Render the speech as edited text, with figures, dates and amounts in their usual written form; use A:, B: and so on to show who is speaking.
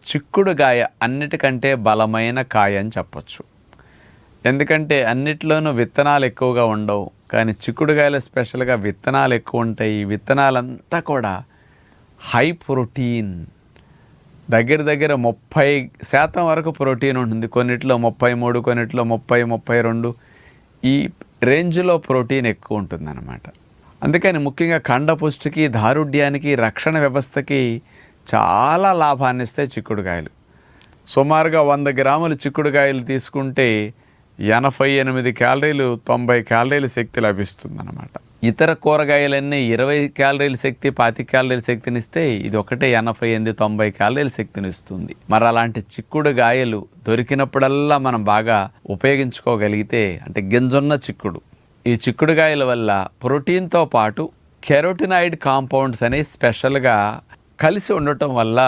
A: చిక్కుడుగాయ అన్నిటికంటే బలమైన కాయ అని చెప్పొచ్చు. ఎందుకంటే అన్నిట్లోనూ విత్తనాలు ఎక్కువగా ఉండవు, కానీ చిక్కుడుగాయలో స్పెషల్గా విత్తనాలు ఎక్కువ ఉంటాయి. ఈ విత్తనాలంతా కూడా హై ప్రోటీన్, దగ్గర 30% వరకు ప్రోటీన్ ఉంటుంది. కొన్నిట్లో 33, కొన్నిట్లో 30, 32 ఈ రేంజ్లో ప్రోటీన్ ఎక్కువ ఉంటుందన్నమాట. అందుకని ముఖ్యంగా కండపుష్టికి, దారుఢ్యానికి, రక్షణ వ్యవస్థకి చాలా లాభాన్ని ఇస్తాయి చిక్కుడుకాయలు. సుమారుగా 100 గ్రాములు చిక్కుడుకాయలు తీసుకుంటే 88 క్యాలరీలు, 90 క్యాలరీల శక్తి లభిస్తుందన్నమాట. ఇతర కూరగాయలన్నీ 20 క్యాలరీల శక్తి, 25 క్యాలరీల శక్తిని ఇస్తే ఇది ఒకటే 88, 90 క్యాలరీల శక్తిని ఇస్తుంది. మరి అలాంటి చిక్కుడుగాయలు దొరికినప్పుడల్లా మనం బాగా ఉపయోగించుకోగలిగితే, అంటే గింజున్న చిక్కుడు, ఈ చిక్కుడుగాయల వల్ల ప్రోటీన్తో పాటు కెరోటినాయిడ్ కాంపౌండ్స్ అనేవి స్పెషల్గా కలిసి ఉండటం వల్ల